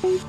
Florida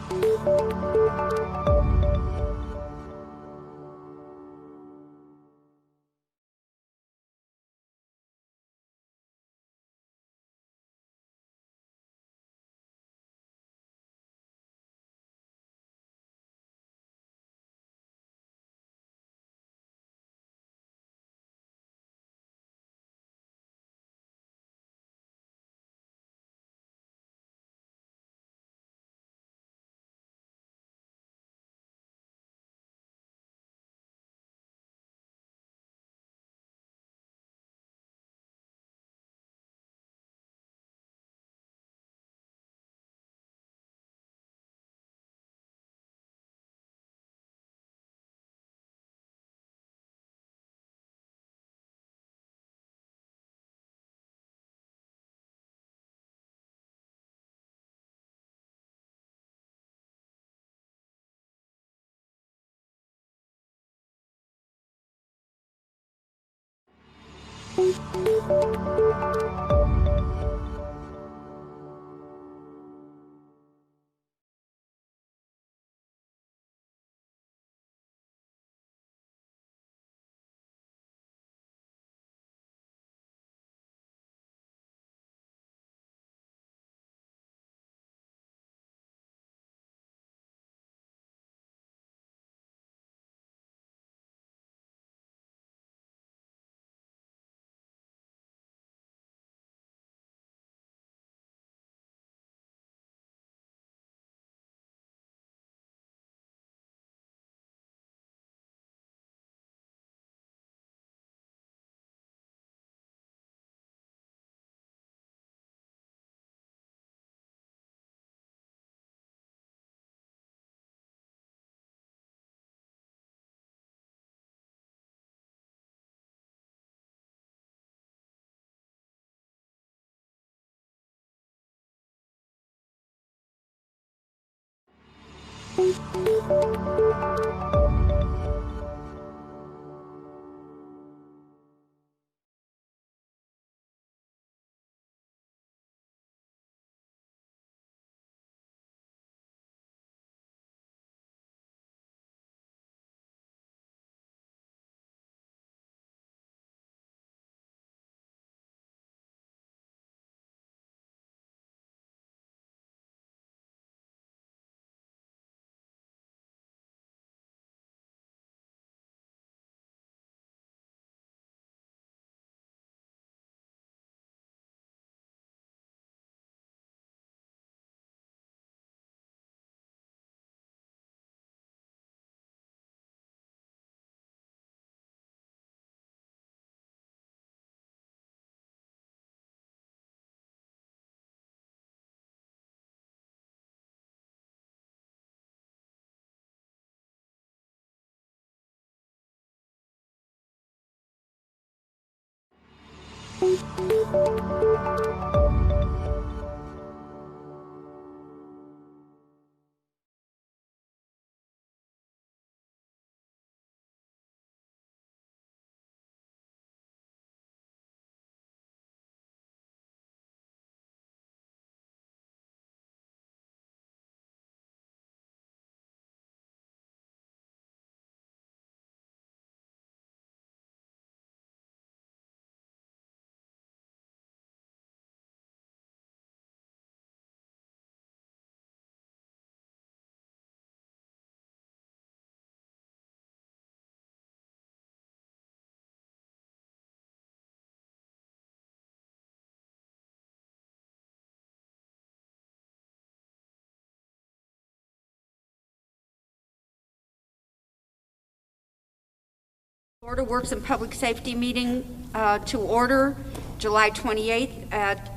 Works and Public Safety meeting to order July 28th at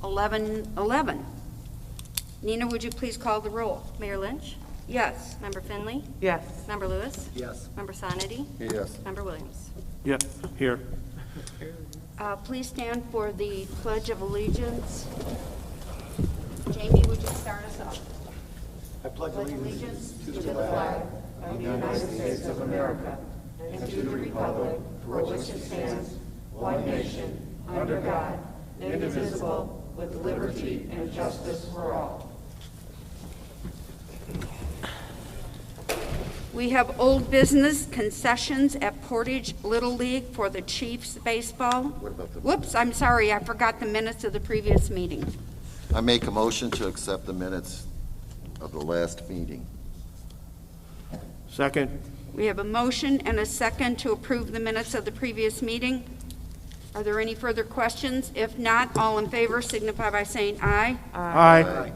11:11. Nina, would you please call the roll? Mayor Lynch? Yes. Member Finley? Yes. Member Lewis? Yes. Member Sonity? Yes. Member Williams? Yes, here. Please stand for the Pledge of Allegiance. Jamie, would you start us off? I pledge allegiance to the flag of the United States of America and to the republic for which it stands, one nation, under God, indivisible, with liberty and justice for all. We have old business concessions at Portage Little League for the Chiefs baseball. Whoops, I'm sorry, I forgot the minutes of the previous meeting. I make a motion to accept the minutes of the last meeting. Second. We have a motion and a second to approve the minutes of the previous meeting. Are there any further questions? If not, all in favor signify by saying aye. Aye.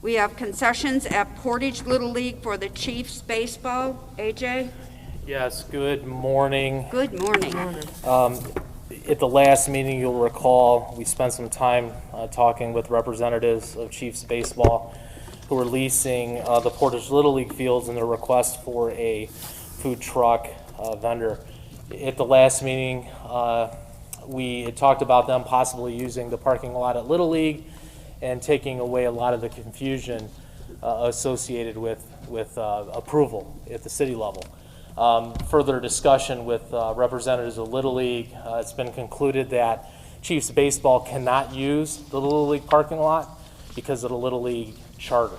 We have concessions at Portage Little League for the Chiefs baseball. AJ? Yes, good morning. Good morning. At the last meeting, you'll recall, we spent some time talking with representatives of Chiefs baseball who are leasing the Portage Little League fields and their request for a food truck vendor. At the last meeting, we had talked about them possibly using the parking lot at Little League and taking away a lot of the confusion associated with approval at the city level. Further discussion with representatives of Little League, it's been concluded that Chiefs baseball cannot use the Little League parking lot because of the Little League charter.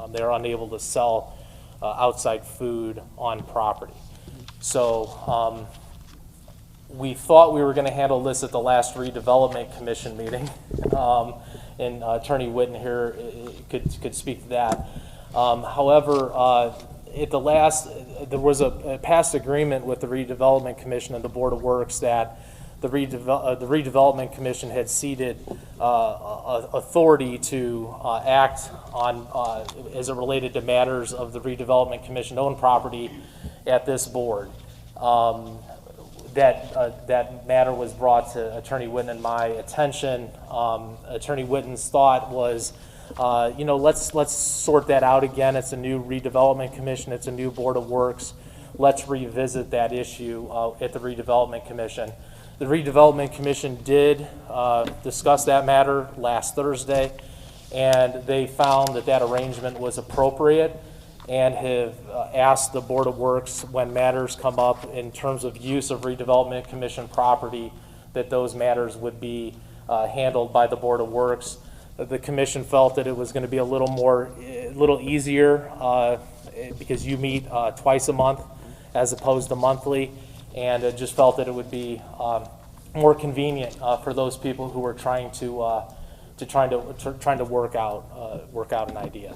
They're unable to sell outside food on property. So we thought we were going to handle this at the last redevelopment commission meeting, and Attorney Whitten here could speak to that. However, at the last, there was a past agreement with the redevelopment commission and the Board of Works that the redevelopment commission had ceded authority to act on as it related to matters of the redevelopment commission owned property at this board. That matter was brought to Attorney Whitten and my attention. Attorney Whitten's thought was, let's sort that out again. It's a new redevelopment commission. It's a new Board of Works. Let's revisit that issue at the redevelopment commission. The redevelopment commission did discuss that matter last Thursday, and they found that arrangement was appropriate and have asked the Board of Works, when matters come up in terms of use of redevelopment commission property, that those matters would be handled by the Board of Works. The commission felt that it was going to be a little easier because you meet twice a month as opposed to monthly, and it just felt that it would be more convenient for those people who are trying to work out an idea.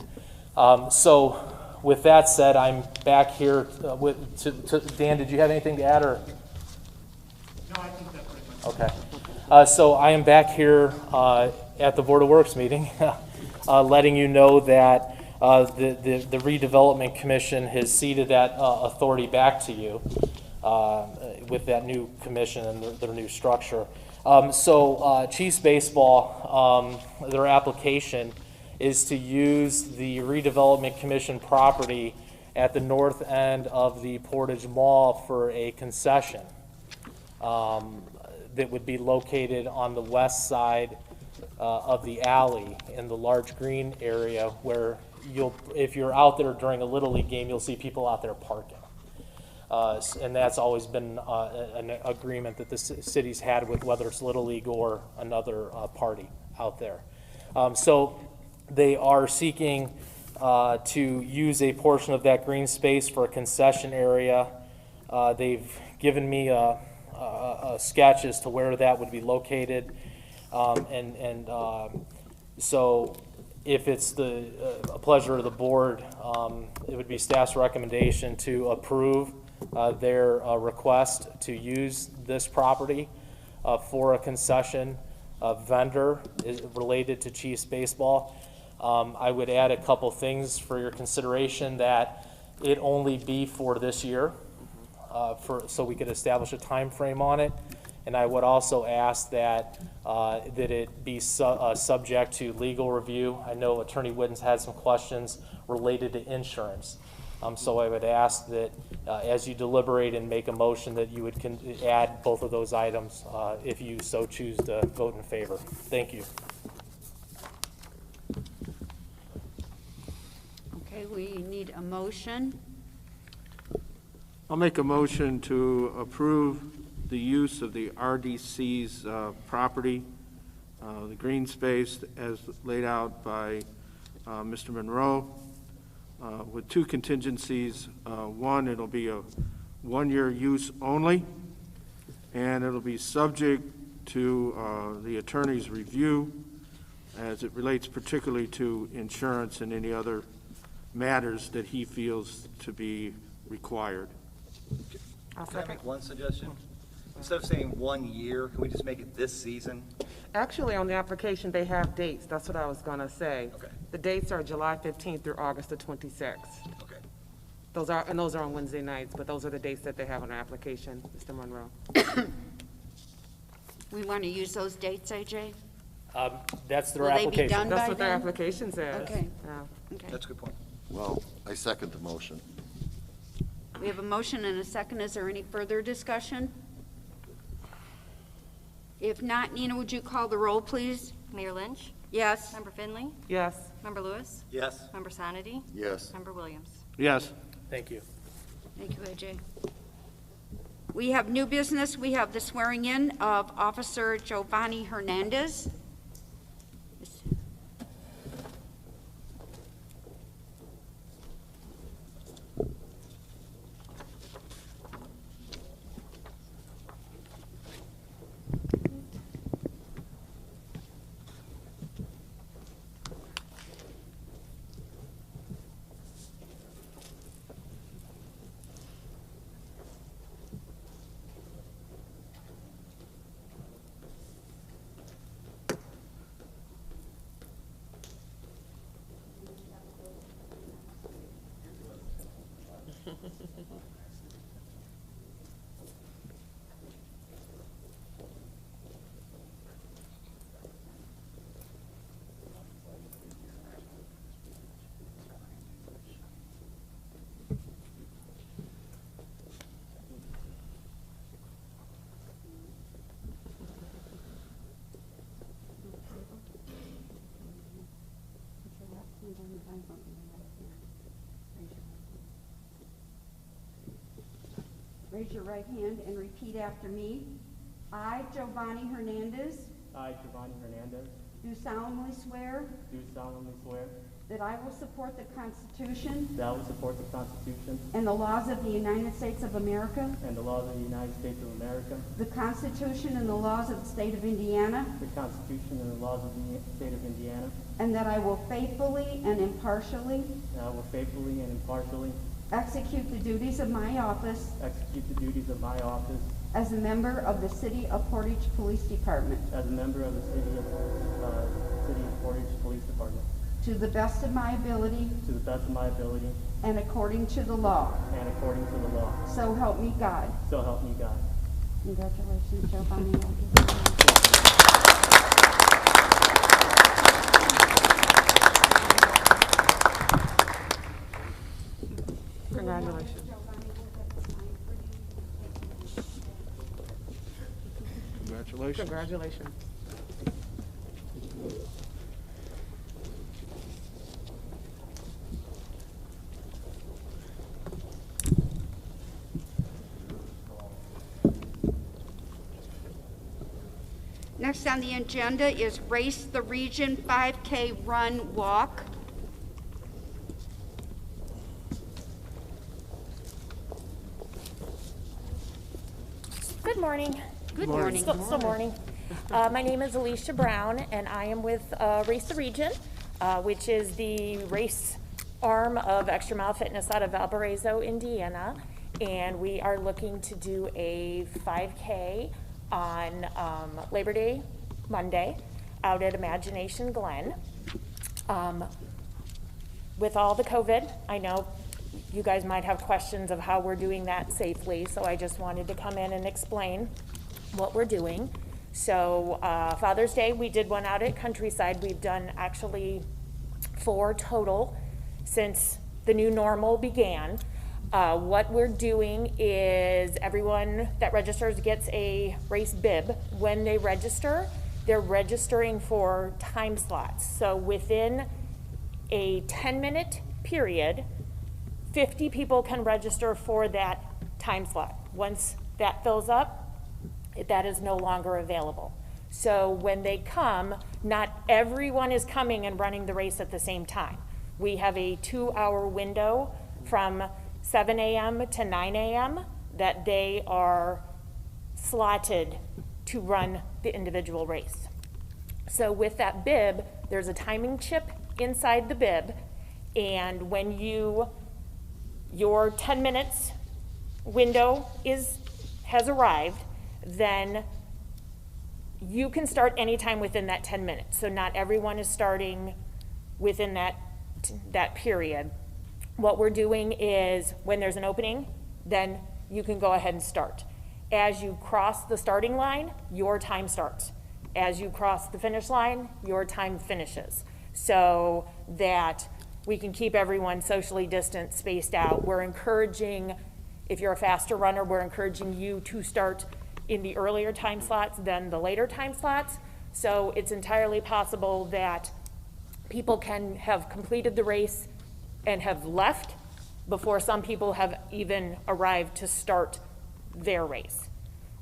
So, with that said, I'm back here Dan, did you have anything to add, or? No, I think that's pretty much. Okay. So I am back here at the Board of Works meeting, letting you know that the Redevelopment Commission has ceded that authority back to you with that new commission and their new structure. So Chiefs Baseball, their application is to use the Redevelopment Commission property at the north end of the Portage Mall for a concession that would be located on the west side of the alley in the large green area, where if you're out there during a Little League game, you'll see people out there parking. And that's always been an agreement that the city's had with whether it's Little League or another party out there. So they are seeking to use a portion of that green space for a concession area. They've given me a sketch as to where that would be located. So if it's the pleasure of the board, it would be staff's recommendation to approve their request to use this property for a concession vendor related to Chiefs baseball. I would add a couple things for your consideration, that it only be for this year, so we could establish a time frame on it. And I would also ask that it be subject to legal review. I know Attorney Whitten's had some questions related to insurance. So I would ask that as you deliberate and make a motion, that you would add both of those items if you so choose to vote in favor. Thank you. Okay, we need a motion. I'll make a motion to approve the use of the RDC's property, the green space as laid out by Mr. Monroe, with two contingencies. One, it'll be a one-year use only, and it'll be subject to the attorney's review as it relates particularly to insurance and any other matters that he feels to be required. Can I make one suggestion? Instead of saying 1 year, can we just make it this season? Actually, on the application, they have dates. That's what I was going to say. Okay. The dates are July 15th through August the 26th. Okay. Those are on Wednesday nights, but those are the dates that they have on their application, Mr. Monroe. We want to use those dates, AJ? That's their Will they be application. done That's by what their then? application says. Okay. Yeah. Okay. That's a good point. Well, I second the motion. We have a motion and a second. Is there any further discussion? If not, Nina, would you call the roll, please? Mayor Lynch? Yes. Member Finley? Yes. Member Lewis? Yes. Member Sonity? Yes. Member Williams? Yes. Thank you. Thank you, AJ. We have new business. We have the swearing in of Officer Giovanni Hernandez. Raise your right hand and repeat after me. I, Giovanni Hernandez, I, Giovanni Hernandez, do solemnly swear do solemnly swear that I will support the Constitution that I will support the Constitution and the laws of the United States of America, and the laws of the United States of America, the Constitution and the laws of the State of Indiana, the Constitution and the laws of the State of Indiana, and that I will faithfully and impartially and I will faithfully and impartially execute the duties of my office execute the duties of my office as a member of the City of Portage Police Department as a member of the City of Portage Police Department to the best of my ability to the best of my ability and according to the law. and according to the law. So help me God. So help me God. Congratulations, Giovanni. Congratulations. Congratulations. Congratulations. Next on the agenda is Race the Region 5K Run Walk. Good morning. Good morning. Still morning. My name is Alicia Brown, and I am with Race the Region, which is the race arm of Extra Mile Fitness out of Valparaiso, Indiana. And we are looking to do a 5K on Labor Day, Monday, out at Imagination Glen. With all the COVID, I know you guys might have questions of how we're doing that safely, so I just wanted to come in and explain what we're doing. So Father's Day, we did one out at Countryside. We've done actually 4 total since the new normal began. What we're doing is everyone that registers gets a race bib. When they register, they're registering for time slots. So within a 10-minute period, 50 people can register for that time slot. Once that fills up, that is no longer available. So when they come, not everyone is coming and running the race at the same time. We have a 2-hour window from 7 a.m. to 9 a.m. that they are slotted to run the individual race. So with that bib, there's a timing chip inside the bib, and when your 10 minutes window has arrived, then you can start anytime within that 10 minutes. So not everyone is starting within that period. What we're doing is when there's an opening, then you can go ahead and start. As you cross the starting line, your time starts. As you cross the finish line, your time finishes. So that we can keep everyone socially distant, spaced out. We're encouraging, if you're a faster runner, we're encouraging you to start in the earlier time slots than the later time slots. So it's entirely possible that people can have completed the race and have left before some people have even arrived to start their race.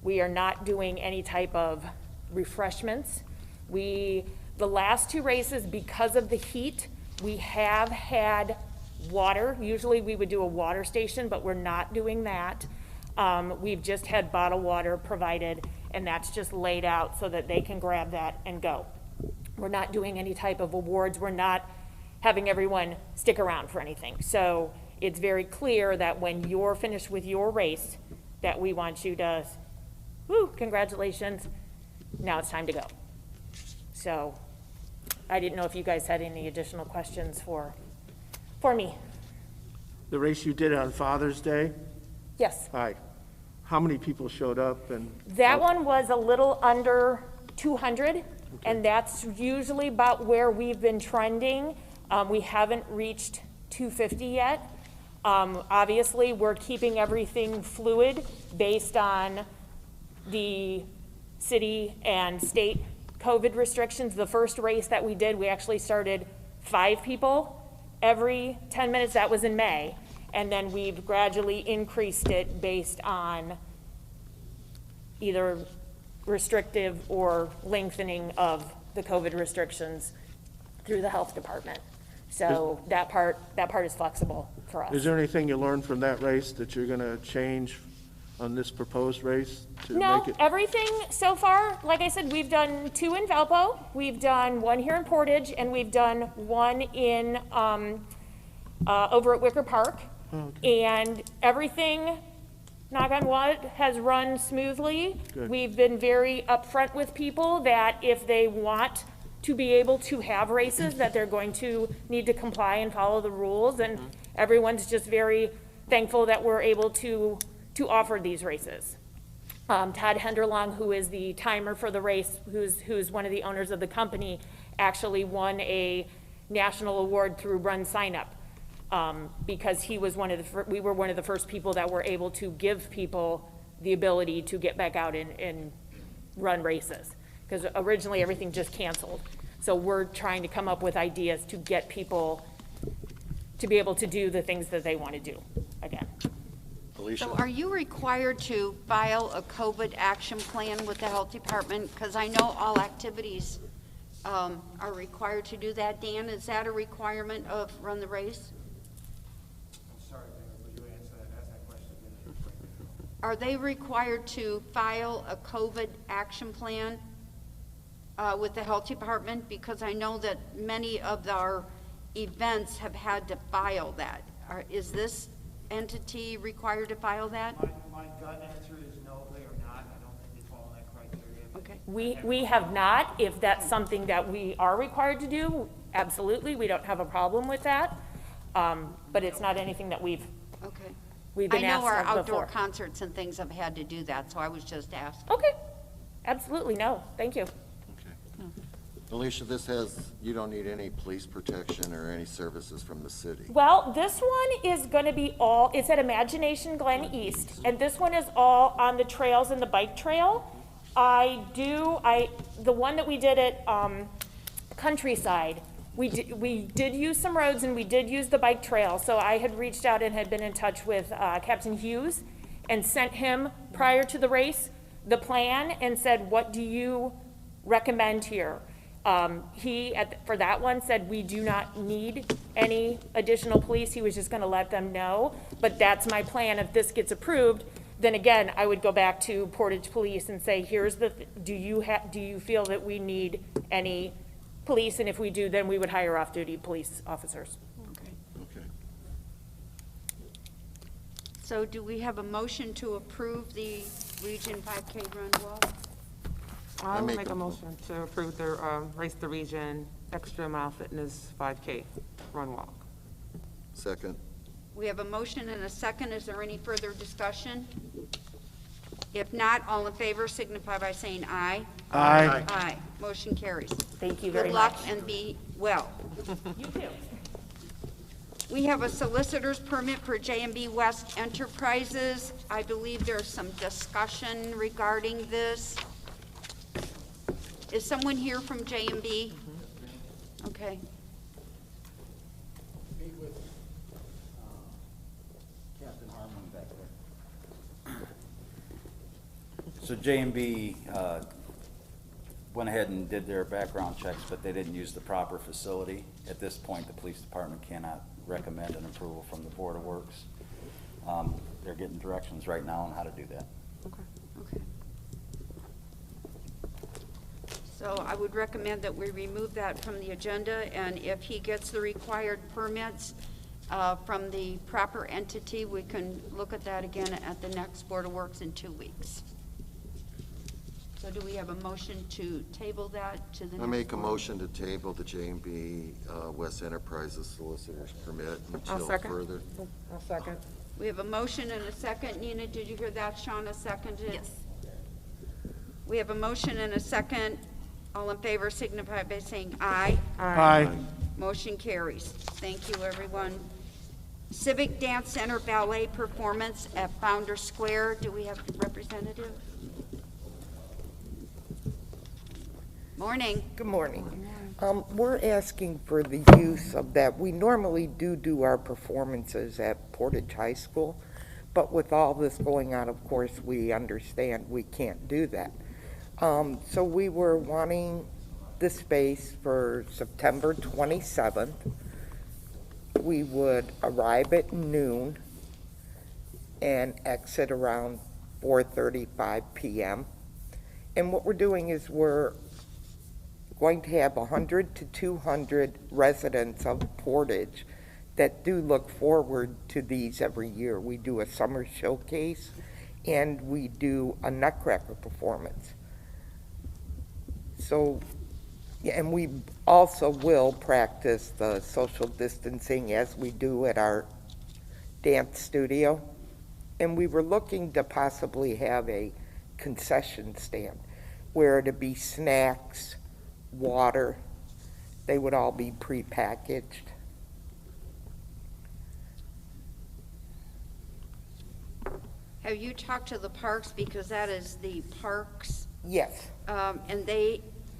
We are not doing any type of refreshments. The last 2 races, because of the heat, we have had water. Usually we would do a water station, but we're not doing that. We've just had bottled water provided, and that's just laid out so that they can grab that and go. We're not doing any type of awards. We're not having everyone stick around for anything. So it's very clear that when you're finished with your race, that we want you to, woo, congratulations, now it's time to go. So I didn't know if you guys had any additional questions for me. The race you did on Father's Day, Yes. hi, how many people showed up and? That one was a little under 200, and that's usually about where we've been trending. We haven't reached 250 yet. Obviously, we're keeping everything fluid based on the city and state COVID restrictions. The first race that we did, we actually started 5 people every 10 minutes. That was in May. And then we've gradually increased it based on either restrictive or lengthening of the COVID restrictions through the health department. So that part is flexible for us. Is there anything you learned from that race that you're gonna change on this proposed race to No, make it? everything so far, like I said, we've done 2 in Valpo, we've done 1 here in Portage, and we've done 1 in, over at Wicker Park. And everything, knock on wood, has run smoothly. Good. We've been very upfront with people that if they want to be able to have races, that they're going to need to comply and follow the rules, and everyone's just very thankful that we're able to offer these races. Todd Henderlong, who is the timer for the race, who's one of the owners of the company, actually won a national award through Run Sign Up, because he was we were one of the first people that were able to give people the ability to get back out and run races. Because originally everything just canceled. So we're trying to come up with ideas to get people to be able to do the things that they want to do again. Alicia? So are you required to file a COVID action plan with the health department? Because I know all activities are required to do that. Dan, is that a requirement of Run the Race? I'm sorry, would you ask that question again? Are they required to file a COVID action plan with the health department? Because I know that many of our events have had to file that. Is this entity required to file that? My gut answer is no, they are not. I don't think they fall in that criteria. Okay. We have not. If that's something that we are required to do, absolutely, we don't have a problem with that. But it's not anything that we've Okay. been I know our asked of outdoor before. concerts and things have had to do that, so I was just asking. Okay, absolutely, no, thank you. Alicia, you don't need any police protection or any services from the city. Well, this one is gonna be it's at Imagination Glen East, and this one is all on the trails and the bike trail. The one that we did at, Countryside, we did use some roads and we did use the bike trail, so I had reached out and had been in touch with, Captain Hughes and sent him, prior to the race, the plan and said, what do you recommend here? He, for that one, said we do not need any additional police. He was just gonna let them know. But that's my plan. If this gets approved, then again, I would go back to Portage Police and say, here's the, do you feel that we need any police? And if we do, then we would hire off-duty police officers. Okay. So do we have a motion to approve the Region 5K run walk? I'll make make a a motion to approve the Race the Region Extra Mile Fitness 5K run walk. Second. We have a motion and a second. Is there any further discussion? If not, all in favor signify by saying aye. Aye. Aye. Motion carries. Thank you very Good much. luck and be well. You too. We have a solicitor's permit for J&B West Enterprises. I believe there's some discussion regarding this. Is someone here from J&B? Okay. Captain Harmon back there. So J&B went ahead and did their background checks, but they didn't use the proper facility. At this point, the police department cannot recommend an approval from the Board of Works. They're getting directions right now on how to do that. Okay. So I would recommend that we remove that from the agenda, and if he gets the required permits from the proper entity, we can look at that again at the next Board of Works in 2 weeks. So do we have a motion to table that to the next? I make a board? motion to table the J&B West Enterprises Solicitor's Permit I'll until second. further. I'll second. We have a motion and a second. Nina, did you hear that? Shauna seconded? Yes. We have a motion and a second. All in favor signify by saying aye. Aye. Motion carries. Thank you, everyone. Civic Dance Center Ballet Performance at Founder Square. Do we have a representative? Morning. Good morning. We're asking for the use of that. We normally do our performances at Portage High School, but with all this going on, of course, we understand we can't do that. So we were wanting the space for September 27th. We would arrive at noon and exit around 4:35 p.m. And what we're doing is we're going to have 100 to 200 residents of Portage that do look forward to these every year. We do a summer showcase and we do a Nutcracker performance. So, yeah, and we also will practice the social distancing as we do at our dance studio. And we were looking to possibly have a concession stand where it'd be snacks, water, they would all be prepackaged. Have you talked to the parks, because that is the parks, Yes, and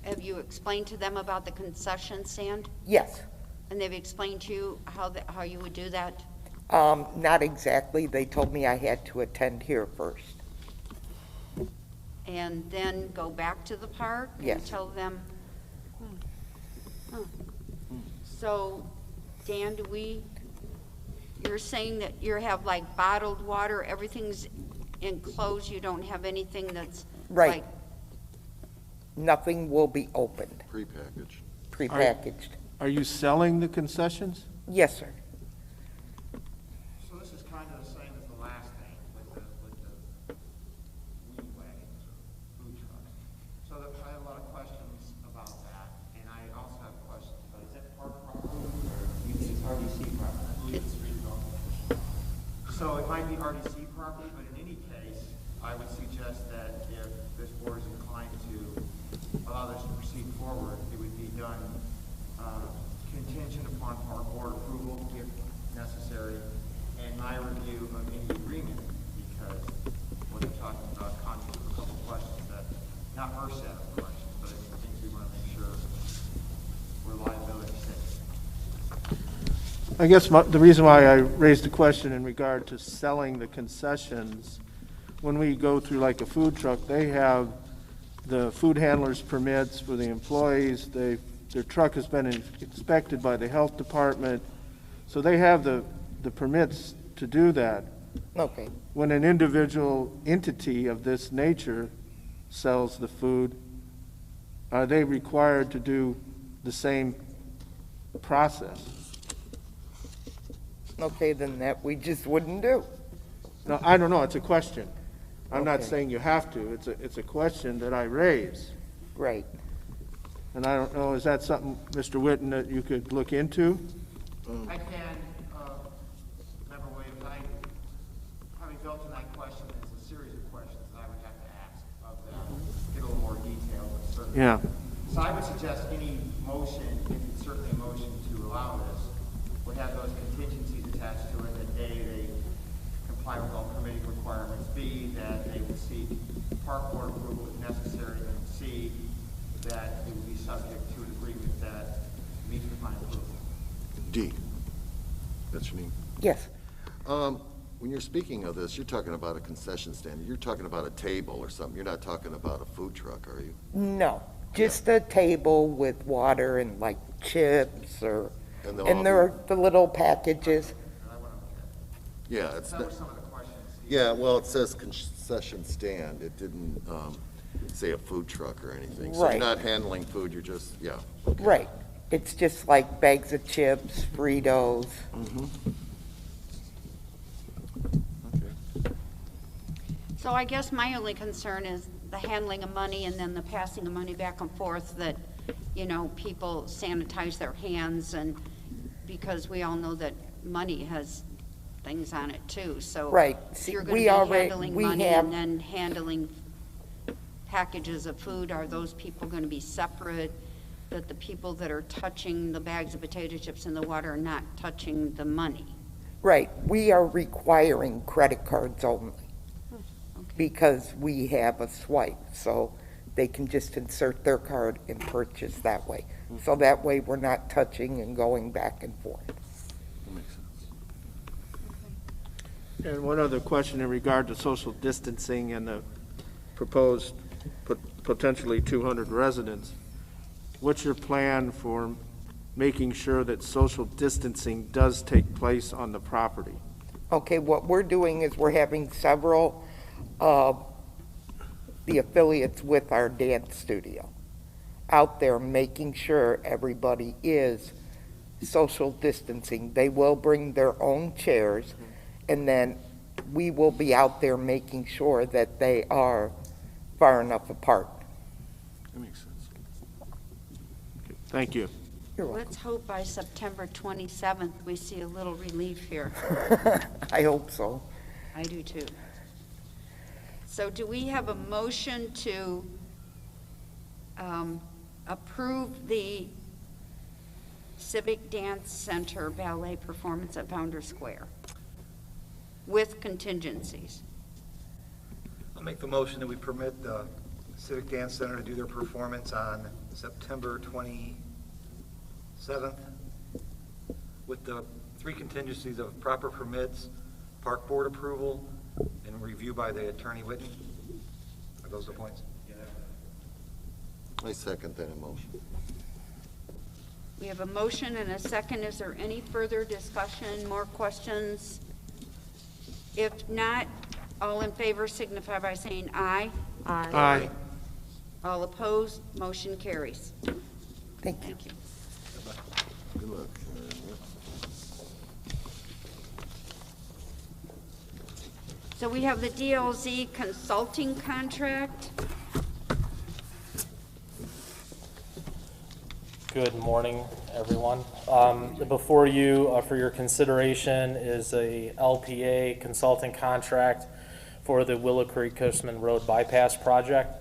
have you explained to them about the concession stand? yes. And they've explained to you how you would do that? Not exactly. They told me I had to attend here first. And then go back to the park? And Yes. tell them? Huh. So, Dan, you're saying that you have like bottled water, everything's enclosed, you don't have anything that's Right. like, Nothing will be opened, Prepackaged. prepackaged. Are you selling the concessions? Yes, sir. So this is kind of the same as the last thing with the weed wagons or food trucks. So I have a lot of questions about that, and I also have questions about, is that park property or it's RDC property? I believe it's regional. So it might be RDC property, but in any case, I would suggest that if this board is inclined to allow this to proceed forward, it would be done contingent upon park board approval, if necessary, and my review of any agreement, because what you're talking about conjures a couple questions that, not her set of questions, but I think we want to make sure we're liability safe. I guess the reason why I raised the question in regard to selling the concessions, when we go through like a food truck, they have the food handlers permits for the employees. Their truck has been inspected by the health department, so they have the permits to do that. Okay, When an individual entity of this nature sells the food, are they required to do the same process? okay, then that we just wouldn't do. No, I don't know, it's a question. I'm not Okay. saying you have to, it's a question that I raise. Right. And I don't know, is that something, Mr. Witten, that you could look into? I can, Member Williams, having built to that question, there's a series of questions that I would have to ask of them, get a little more detail, but certainly. Yeah. So I would suggest any motion, if it's certainly a motion to allow this, would have those contingencies attached to it, that A, they comply with all permitting requirements, B, that they would seek park board approval if necessary, and C, that it would be subject to an agreement that meets with my approval. D, that's your name? Yes. When you're speaking of this, you're talking about a concession stand, you're talking about a table or something, you're not talking about a food truck, are you? No, just a table with water and like chips or, And they'll and there all are the little packages. Yeah, it's, That was some of the questions. yeah, well, it says concession stand, it didn't, say a food truck or anything. So Right. you're not handling food, you're just, yeah. Right. It's just like bags of chips, Fritos. So I guess my only concern is the handling of money and then the passing of money back and forth, that, you know, people sanitize their hands, and because we all know that money has things on it too, so. Right. If See, you're we gonna be already- handling we money have- and then handling packages of food, are those people gonna be separate? That the people that are touching the bags of potato chips in the water are not touching the money? Right. We are requiring credit cards only because we have a swipe, so they can just insert their card and purchase that way. So that way we're not touching and going back and forth. That makes sense. And one other question in regard to social distancing and the proposed potentially 200 residents. What's your plan for making sure that social distancing does take place on the property? Okay, what we're doing is we're having several of the affiliates with our dance studio out there making sure everybody is social distancing. They will bring their own chairs, and then we will be out there making sure that they are far enough apart. That makes sense. Okay, thank you. You're welcome. Let's hope by September 27th, we see a little relief here. I hope so. I do too. So do we have a motion to approve the Civic Dance Center ballet performance at Founder Square with contingencies? I'll make the motion that we permit the Civic Dance Center to do their performance on September 27th with the three contingencies of proper permits, park board approval, and review by the attorney Whitney. Are those the points? I second that motion. We have a motion and a second. Is there any further discussion, more questions? If not, all in favor signify by saying aye. Aye. All opposed, motion carries. Thank you. Thank you. Good luck. So we have the DLZ consulting contract. Good morning, everyone. Before you, for your consideration, is a LPA consulting contract for the Willow Creek Coastman Road Bypass Project.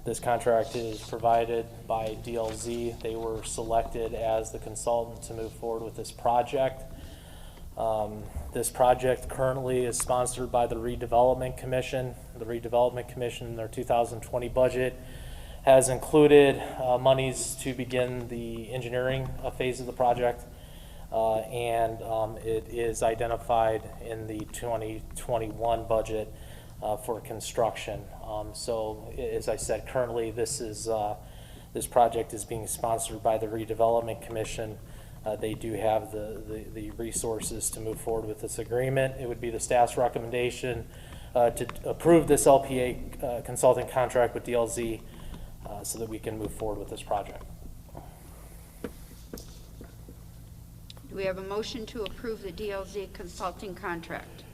This contract is provided by DLZ. They were selected as the consultant to move forward with this project. This project currently is sponsored by the Redevelopment Commission. The Redevelopment Commission, in their 2020 budget, has included monies to begin the engineering phase of the project, and it is identified in the 2021 budget for construction. So as I said, currently this project is being sponsored by the Redevelopment Commission. They do have the resources to move forward with this agreement. It would be the staff's recommendation to approve this LPA consulting contract with DLZ so that we can move forward with this project. Do we have a motion to approve the DLZ consulting contract?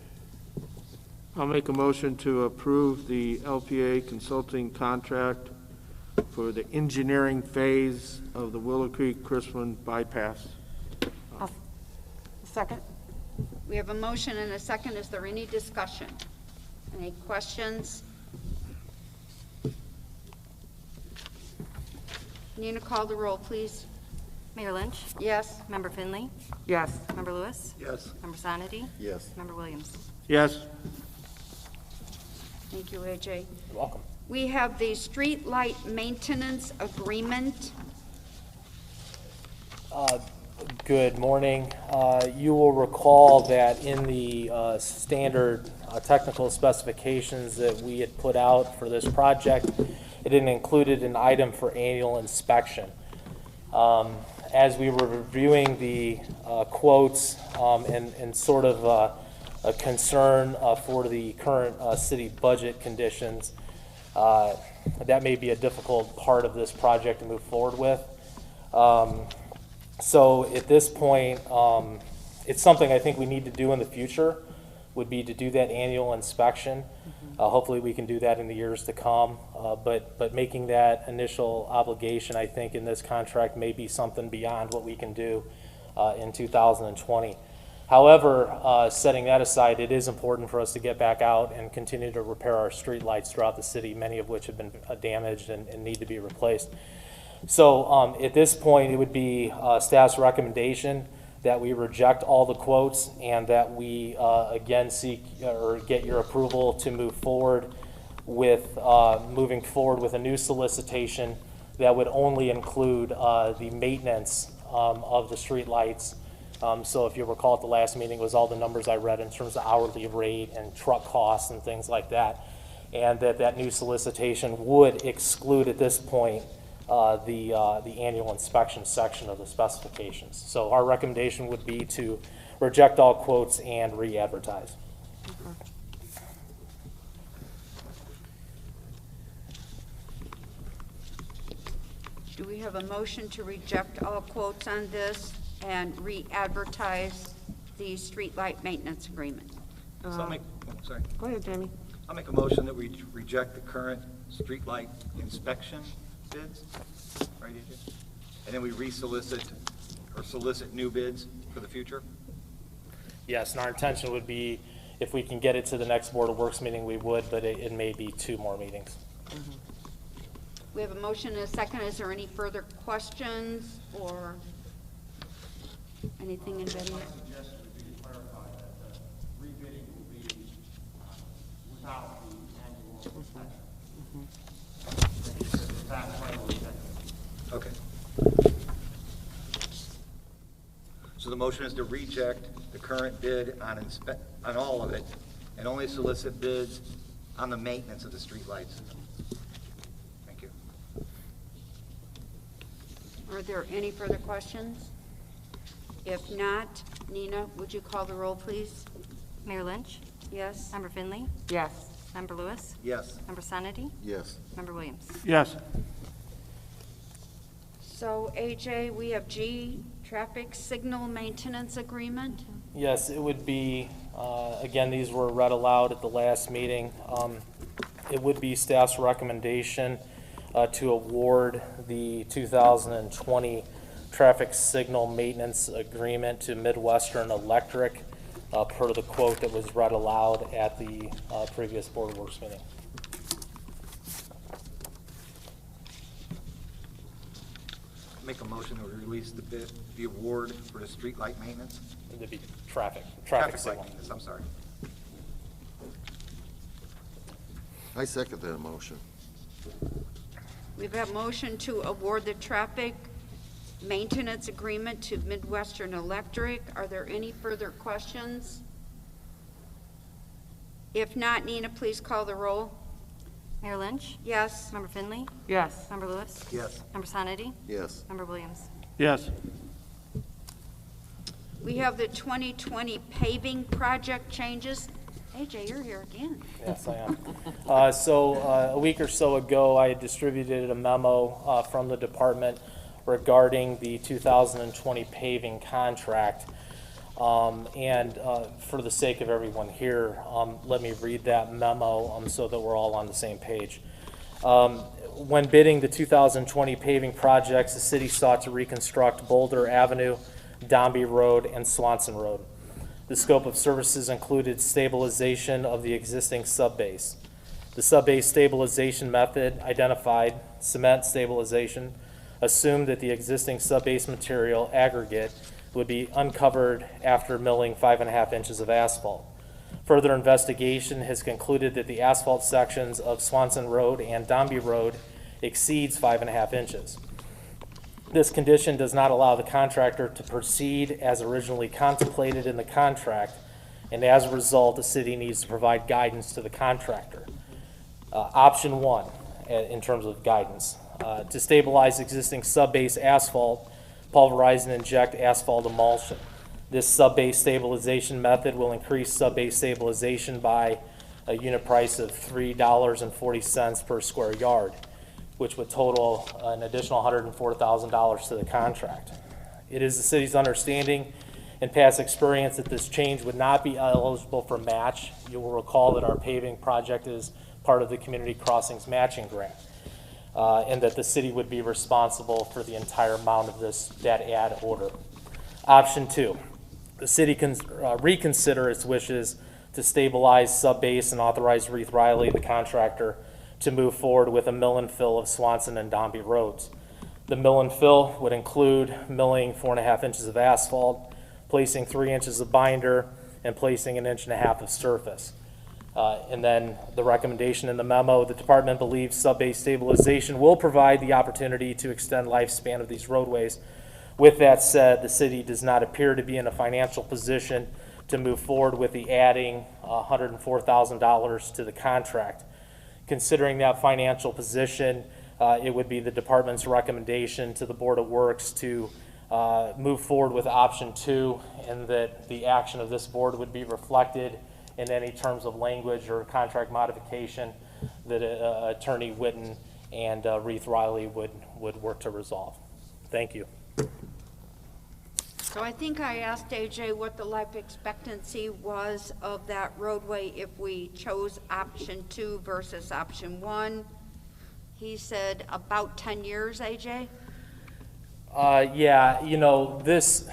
I'll make a motion to approve the LPA consulting contract for the engineering phase of the Willow Creek-Crispin bypass. Second? We have a motion and a second. Is there any discussion? Any questions? Nina, call the roll, please. Mayor Lynch? Yes? Member Finley? Yes. Member Lewis? Yes. Member Sonity? Yes. Member Williams? Yes. Thank you, AJ. You're welcome. We have the street light maintenance agreement. Good morning. You will recall that in the standard technical specifications that we had put out for this project, it had included an item for annual inspection. As we were reviewing the quotes and sort of a concern for the current city budget conditions, that may be a difficult part of this project to move forward with. So at this point, it's something I think we need to do in the future, would be to do that annual inspection. Hopefully we can do that in the years to come, but making that initial obligation, I think, in this contract may be something beyond what we can do in 2020. However, setting that aside, it is important for us to get back out and continue to repair our street lights throughout the city, many of which have been damaged and need to be replaced. So at this point, it would be staff's recommendation that we reject all the quotes and that we again seek or get your approval to move forward with moving forward with a new solicitation that would only include the maintenance of the street lights. So if you recall at the last meeting, it was all the numbers I read in terms of hourly rate and truck costs and things like that. And that new solicitation would exclude at this point the annual inspection section of the specifications. So our recommendation would be to reject all quotes and re-advertise. Do we have a motion to reject all quotes on this and re-advertise the streetlight maintenance agreement? So I'll make, sorry. Go ahead, Jamie. I'll make a motion that we reject the current streetlight inspection bids, right, AJ? And then we re-solicit or solicit new bids for the future? Yes, and our intention would be, if we can get it to the next Board of Works meeting, we would, but it may be 2 more meetings. We have a motion and a second. Is there any further questions or anything in Betty? I suggest it be clarified that the rebidding will be without the annual inspection. That's why we're checking. Okay. So the motion is to reject the current bid on on all of it and only solicit bids on the maintenance of the streetlights. Thank you. Are there any further questions? If not, Nina, would you call the roll, please? Mayor Lynch? Yes? Member Finley? Yes. Member Lewis? Yes. Member Sonity? Yes. Member Williams? Yes. So, AJ, we have G, traffic signal maintenance agreement. Yes, it would be, again, these were read aloud at the last meeting. It would be staff's recommendation to award the 2020 traffic signal maintenance agreement to Midwestern Electric per the quote that was read aloud at the previous Board of Works meeting. Make a motion to release the bid, the award for the streetlight maintenance. It'd be traffic Light signal. maintenance, I'm sorry. I second that motion. We've got motion to award the traffic maintenance agreement to Midwestern Electric. Are there any further questions? If not, Nina, please call the roll. Mayor Lynch? Yes. Member Finley? Yes. Member Lewis? Yes. Member Sonetti? Yes. Member Williams? Yes. We have the 2020 paving project changes. AJ, you're here again. Yes, I am. A week or so ago, I distributed a memo from the department regarding the 2020 paving contract. For the sake of everyone here, let me read that memo so that we're all on the same page. When bidding the 2020 paving projects, the city sought to reconstruct Boulder Avenue, Dombey Road, and Swanson Road. The scope of services included stabilization of the existing subbase. The subbase stabilization method identified cement stabilization, assumed that the existing subbase material aggregate would be uncovered after milling 5.5 inches of asphalt. Further investigation has concluded that the asphalt sections of Swanson Road and Dombey Road exceeds 5.5 inches. This condition does not allow the contractor to proceed as originally contemplated in the contract, and as a result, the city needs to provide guidance to the contractor. Option 1, in terms of guidance, to stabilize existing subbase asphalt, pulverize and inject asphalt emulsion. This subbase stabilization method will increase subbase stabilization by a unit price of $3.40 per square yard, which would total an additional $104,000 to the contract. It is the city's understanding and past experience that this change would not be eligible for match. You will recall that our paving project is part of the Community Crossings Matching Grant, and that the city would be responsible for the entire amount of that add order. Option 2, the city can reconsider its wishes to stabilize subbase and authorize Reith Riley, the contractor, to move forward with a mill and fill of Swanson and Dombey roads. The mill and fill would include milling 4.5 inches of asphalt, placing 3 inches of binder, and placing 1.5 inches of surface. And then the recommendation in the memo, the department believes subbase stabilization will provide the opportunity to extend lifespan of these roadways. With that said, the city does not appear to be in a financial position to move forward with the adding $104,000 to the contract. Considering that financial position, it would be the department's recommendation to the Board of Works to move forward with option 2, and that the action of this board would be reflected in any terms of language or contract modification that Attorney Witten and Reith Riley would work to resolve. Thank you. So I think I asked AJ what the life expectancy was of that roadway if we chose option 2 versus option 1. He said about 10 years, AJ? Yeah, you know, this,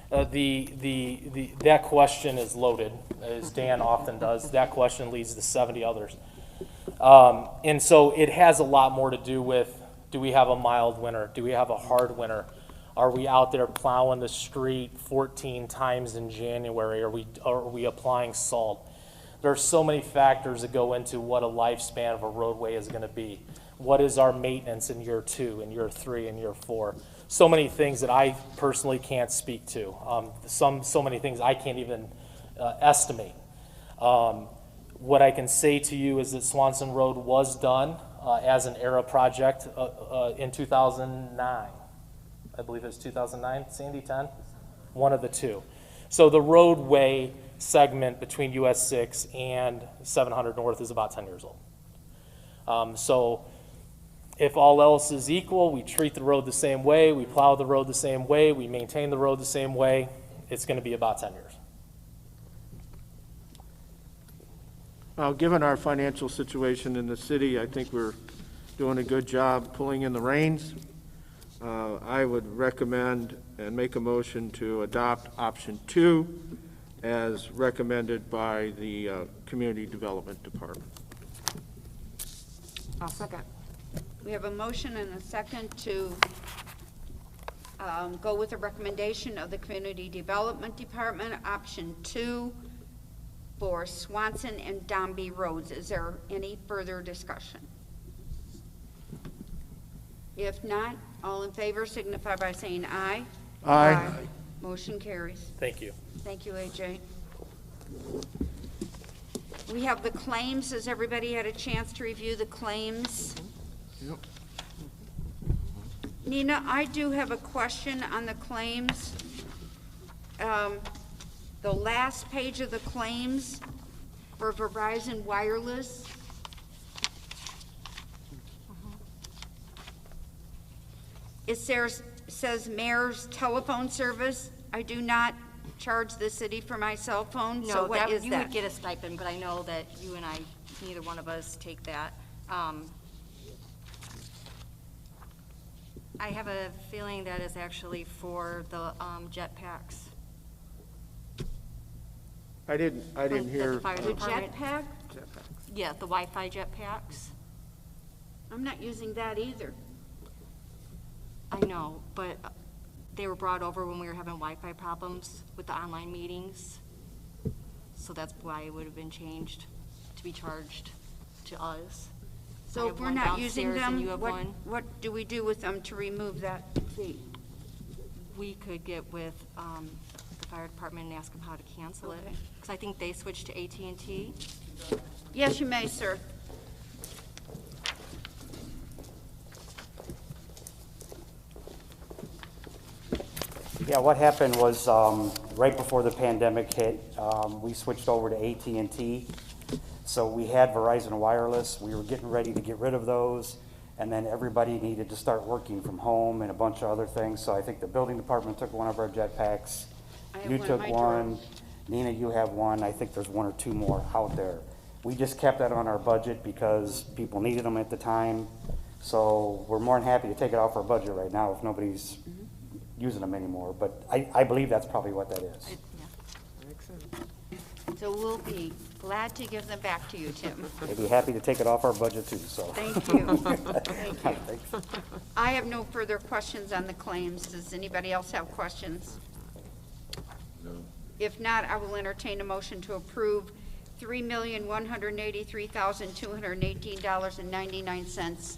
that question is loaded, as Dan often does. That question leads to 70 others. And so it has a lot more to do with, do we have a mild winter? Do we have a hard winter? Are we out there plowing the street 14 times in January? Are we applying salt? There are so many factors that go into what a lifespan of a roadway is going to be. What is our maintenance in year 2, in year 3, in year 4? So many things that I personally can't speak to. So many things I can't even estimate. What I can say to you is that Swanson Road was done as an ERA project in 2009. I believe it was 2009, Sandy, 10? One of the two. So the roadway segment between US 6 and 700 North is about 10 years old. So if all else is equal, we treat the road the same way, we plow the road the same way, we maintain the road the same way, it's going to be about 10 years. Well, given our financial situation in the city, I think we're doing a good job pulling in the reins. I would recommend and make a motion to adopt option 2 as recommended by the Community Development Department. I'll second. We have a motion and a second to go with the recommendation of the Community Development Department, option 2 for Swanson and Dombey roads. Is there any further discussion? If not, all in favor signify by saying aye. Aye. Motion carries. Thank you. Thank you, AJ. We have the claims. Has everybody had a chance to review the claims? Yep. Nina, I do have a question on the claims. The last page of the claims for Verizon Wireless. Says mayor's telephone service. I do not charge the city for my cell phone, so No, what that, is you that? would get a stipend, but I know that you and I, neither one of us take that. I have a feeling that is actually for the jetpacks. I didn't That hear. the fire The department- jetpack? Yeah, the Wi-Fi jetpacks. I'm not using that either. I know, but they were brought over when we were having Wi-Fi problems with the online meetings. So that's why it would have been changed to be charged to us. I So have if we're one not using downstairs and them, you have one. what do we do with them to remove that fee? We could get with the fire department and ask them how to cancel it. Okay. Because I think they switched to AT&T. Yes, you may, sir. Yeah, what happened was, right before the pandemic hit, we switched over to AT&T. So we had Verizon Wireless, we were getting ready to get rid of those, and then everybody needed to start working from home and a bunch of other things. So I think the building department took one of our jetpacks. I have You one in took my one. drawer. Nina, you have one. I think there's one or two more out there. We just kept that on our budget because people needed them at the time. So we're more than happy to take it off our budget right now if nobody's using them anymore. But I believe that's probably what that is. So we'll be glad to give them back to you, Tim. They'd be happy to take it off our budget too, so. Thank you. Thank you. Thanks. I have no further questions on the claims. Does anybody else have questions? No. If not, I will entertain a motion to approve $3,183,218.99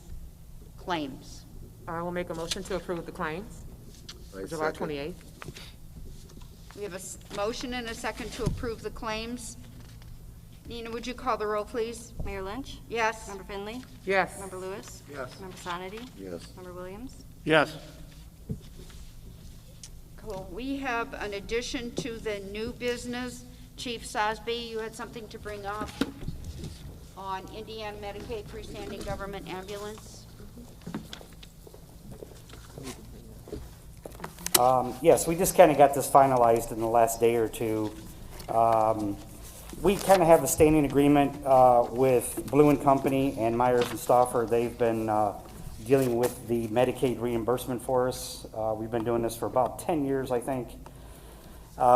claims. I will make a motion to approve the claims I for July second. 28th. We have a motion and a second to approve the claims. Nina, would you call the roll, please? Mayor Lynch? Yes? Member Finley? Yes. Member Lewis? Yes. Member Sonity? Yes. Member Williams? Yes. Cool. We have an addition to the new business. Chief Sosby, you had something to bring up on Indiana Medicaid freestanding government ambulance? Yes, we just kind of got this finalized in the last day or two. We kind of have a standing agreement with Blue and Company and Myers and Stauffer. They've been dealing with the Medicaid reimbursement for us. We've been doing this for about 10 years, I think.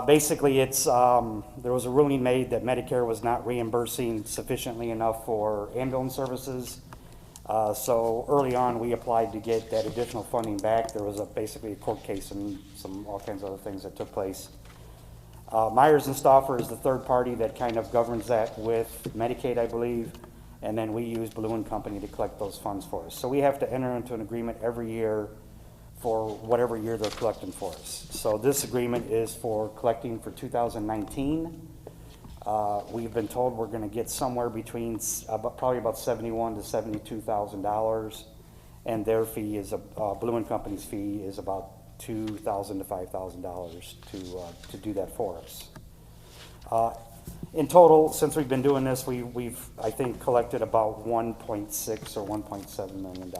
Basically, it's there was a ruling made that Medicare was not reimbursing sufficiently enough for ambulance services. So early on, we applied to get that additional funding back. There was basically a court case and all kinds of other things that took place. Myers and Stauffer is the third party that kind of governs that with Medicaid, I believe, and then we use Blue and Company to collect those funds for us. So we have to enter into an agreement every year for whatever year they're collecting for us. So this agreement is for collecting for 2019. We've been told we're going to get somewhere between probably about $71,000 to $72,000, and their fee is Blue and Company's fee is about $2,000 to $5,000 to do that for us. In total, since we've been doing this, we've I think collected about 1.6 or $1.7 million.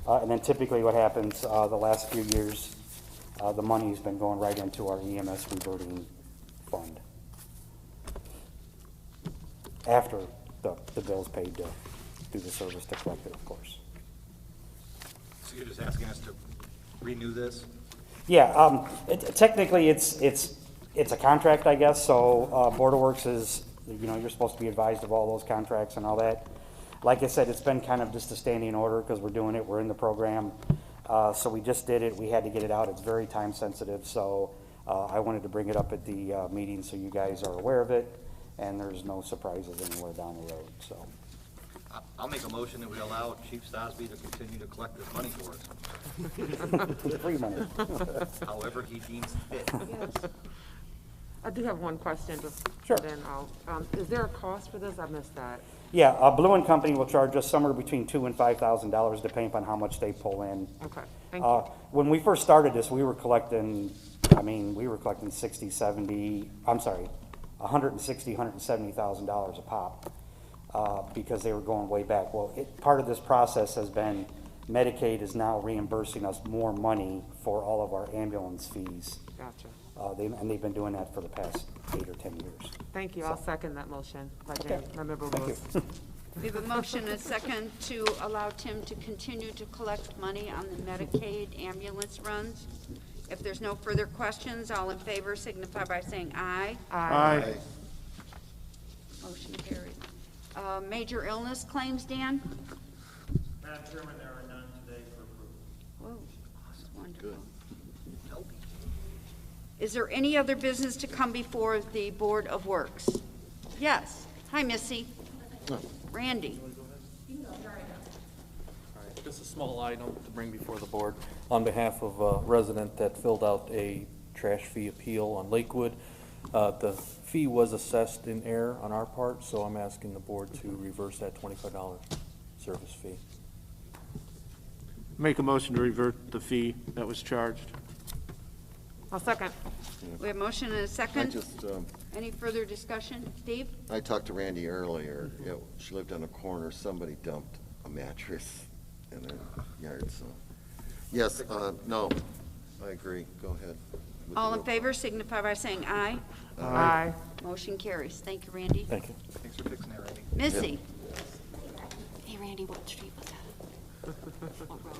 And then typically what happens the last few years, the money's been going right into our EMS reverting fund. After the bill's paid to do the service to collect it, of course. So you're just asking us to renew this? Yeah, technically it's a contract, I guess, so Board of Works is, you're supposed to be advised of all those contracts and all that. Like I said, it's been kind of just a standing order because we're doing it, we're in the program. So we just did it, we had to get it out, it's very time sensitive, so I wanted to bring it up at the meeting so you guys are aware of it, and there's no surprises anywhere down the road, so. I'll make a motion that we allow Chief Stasby to continue to collect this money for us, Free money. however he deems fit. I do have one question, just, Sure. then is there a cost for this? I missed that. Yeah, Blue and Company will charge us somewhere between $2,000 and $5,000 depending upon how much they pull in. Okay, thank you. When we first started this, we were collecting 60, 70, I'm sorry, $160,000, $170,000 a pop, because they were going way back. Well, part of this process has been Medicaid is now reimbursing us more money for all of our ambulance fees. Gotcha. And they've been doing that for the past 8 or 10 years. Thank you. I'll second that motion by Member Lewis. We have a motion and a second to allow Tim to continue to collect money on the Medicaid ambulance runs. If there's no further questions, all in favor signify by saying aye. Aye. Motion carried. Major illness claims, Dan? Madam Chairman, there are none today for approval. Whoa, wonderful. Is there any other business to come before the Board of Works? Yes. Hi, Missy. Randy. Just a small item to bring before the board on behalf of a resident that filled out a trash fee appeal on Lakewood. The fee was assessed in error on our part, so I'm asking the board to reverse that $25 service fee. Make a motion to revert the fee that was charged. I'll second. We have a motion and a second. just, Any further discussion? Steve? I talked to Randy earlier. You know, she lived on a corner. Somebody dumped a mattress in her yard, so. Yes, no, I agree. Go ahead. with the All in roll favor signify by saying aye. Aye. Motion carries. Thank you, Randy. Thank you. Thanks for fixing that, Randy. Missy? Hey, Randy, what street was that? What road?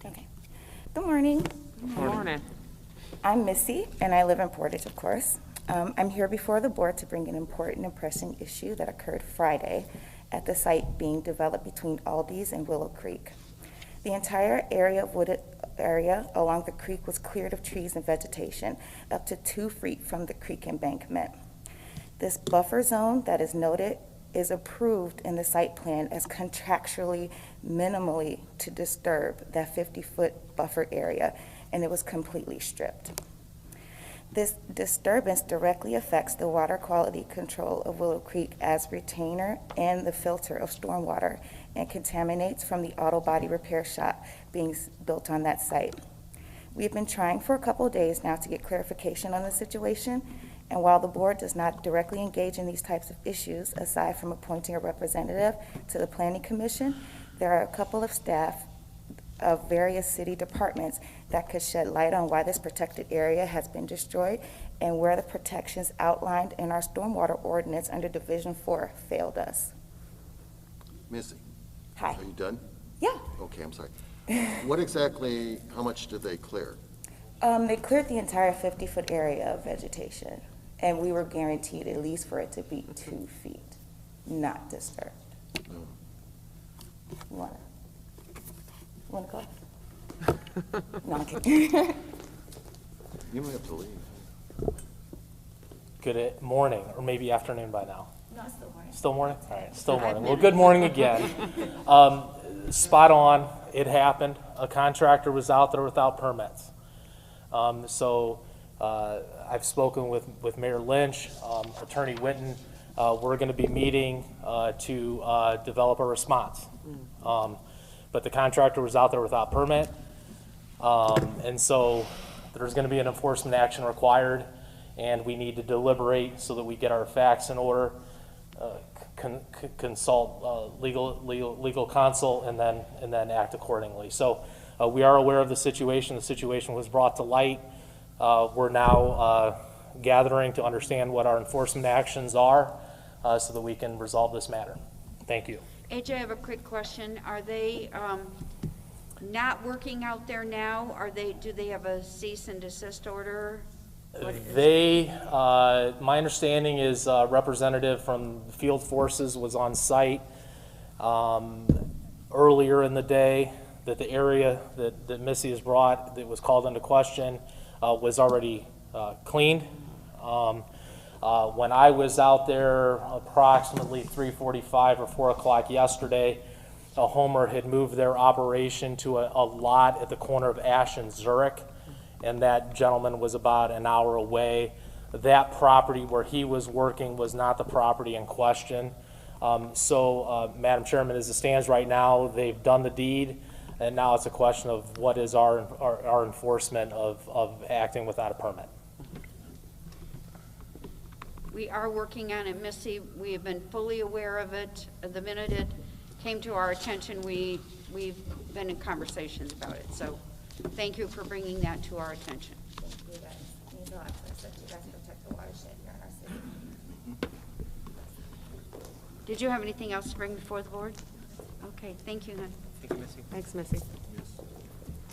Okay. Good morning. Good morning. I'm Missy, and I live in Portage, of course. I'm here before the board to bring an important and pressing issue that occurred Friday at the site being developed between Aldi's and Willow Creek. The entire wooded area along the creek was cleared of trees and vegetation up to 2 feet from the creek embankment. This buffer zone that is noted is approved in the site plan as contractually minimally to disturb that 50-foot buffer area, and it was completely stripped. This disturbance directly affects the water quality control of Willow Creek as retainer and the filter of stormwater, and contaminates from the auto body repair shop being built on that site. We've been trying for a couple of days now to get clarification on the situation, and while the board does not directly engage in these types of issues, aside from appointing a representative to the Planning Commission, there are a couple of staff of various city departments that could shed light on why this protected area has been destroyed and where the protections outlined in our stormwater ordinance under Division 4 failed us. Missy? Hi. Are you done? Yeah. Okay, I'm sorry. What exactly, how much did they clear? They cleared the entire 50-foot area of vegetation, and we were guaranteed at least for it to be 2 feet, not disturbed. No. You wanna go? No, I'm kidding. You don't have to leave. Good morning, or maybe afternoon by now. No, it's still morning. Still morning? All right, still morning. Well, good morning again. Spot on, it happened. A contractor was out there without permits. So I've spoken with Mayor Lynch, Attorney Winton. We're going to be meeting to develop a response. But the contractor was out there without permit. And so there's going to be an enforcement action required, and we need to deliberate so that we get our facts in order, consult legal counsel, and then act accordingly. So we are aware of the situation. The situation was brought to light. We're now gathering to understand what our enforcement actions are so that we can resolve this matter. Thank you. AJ, I have a quick question. Are they not working out there now? Do they have a cease and desist order? My understanding is a representative from Field Forces was on site earlier in the day, that the area that Missy has brought that was called into question was already cleaned. When I was out there approximately 3:45 or 4 o'clock yesterday, a Homer had moved their operation to a lot at the corner of Ash and Zurich, and that gentleman was about an hour away. That property where he was working was not the property in question. Madam Chairman, as it stands right now, they've done the deed, and now it's a question of what is our enforcement of acting without a permit. We are working on it, Missy. We have been fully aware of it. The minute it came to our attention, we've been in conversations about it. So thank you for bringing that to our attention. You guys means a lot to us that you guys protect the watershed here in our city. Did you have anything else to bring before the board? Okay, thank you, hon. Thank you, Missy. Thanks, Missy.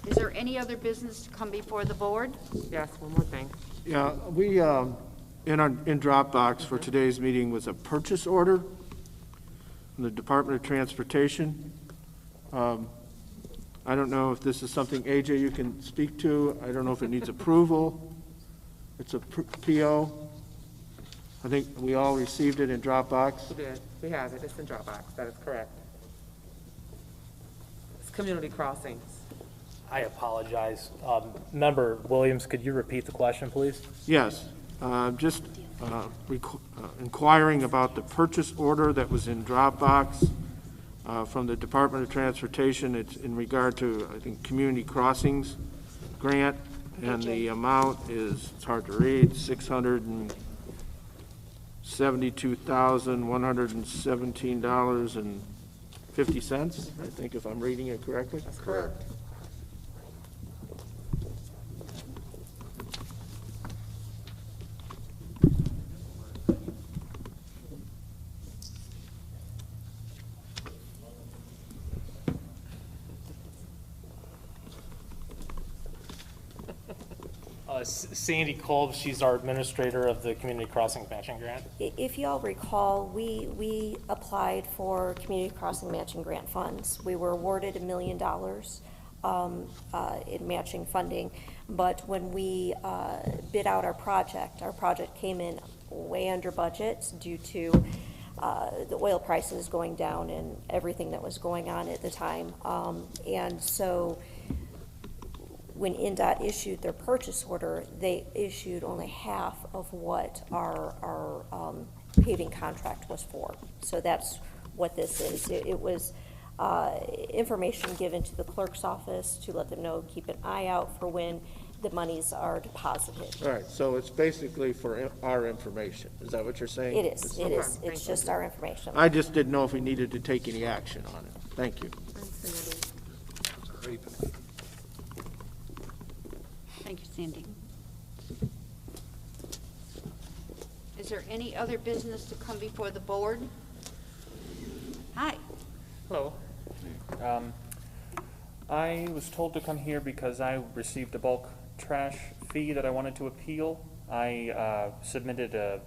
Is there any other business to come before the board? Yes, one more thing. Yeah, we, in Dropbox for today's meeting was a purchase order from the Department of Transportation. I don't know if this is something, AJ, you can speak to. I don't know if it needs approval. It's a PO. I think we all received it in Dropbox. We did. We have it. It's in Dropbox. That is correct. It's community crossings. I apologize. Member Williams, could you repeat the question, please? Yes, just inquiring about the purchase order that was in Dropbox from the Department of Transportation. It's in regard to, I think, Community Crossings grant, and the amount is, it's hard to read, $672,117.50, I think, if I'm reading it correctly. That's correct. Sandy Kolb, she's our administrator of the Community Crossings Matching Grant. If y'all recall, we applied for Community Crossing Matching Grant funds. We were awarded $1 million in matching funding, but when we bid out our project came in way under budget due to the oil prices going down and everything that was going on at the time. And so when NDOT issued their purchase order, they issued only half of what our paving contract was for. So that's what this is. It was information given to the clerk's office to let them know, keep an eye out for when the monies are deposited. All right, so it's basically for our information. Is that what you're saying? It is. It is. It's just our information. I just didn't know if we needed to take any action on it. Thank you. Thank you, Sandy. Is there any other business to come before the board? Hi. Hello. I was told to come here because I received a bulk trash fee that I wanted to appeal. I submitted a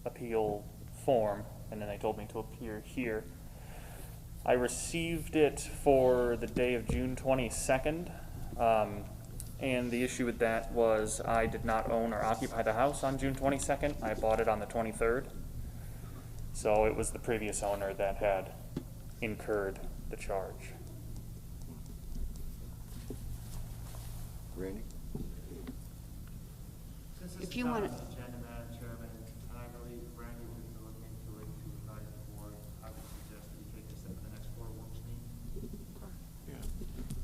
appeal form, and then they told me to appear here. I received it for the day of June 22nd. And the issue with that was I did not own or occupy the house on June 22nd. I bought it on the 23rd. So it was the previous owner that had incurred the charge. Randy? Since this If is you not wanna- on the agenda, Madam Chairman, and I believe Randy will be looking into it to advise the board, I would suggest that we take this up at the next Board of Works meeting.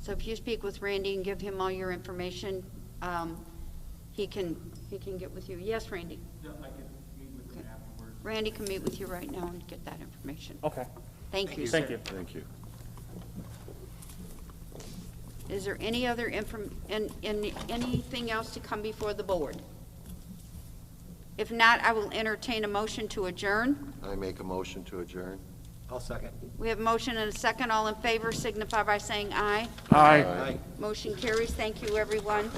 So if you speak with Randy and give him all your information, he can get with you. Yes, Randy? Yeah, I can meet with him afterwards. Randy can meet with you right now and get that information. Okay. Thank you, sir. Thank you. Thank you. Is there any other anything else to come before the board? If not, I will entertain a motion to adjourn. I make a motion to adjourn. I'll second. We have a motion and a second. All in favor signify by saying aye. Aye. Aye. Motion carries. Thank you, everyone.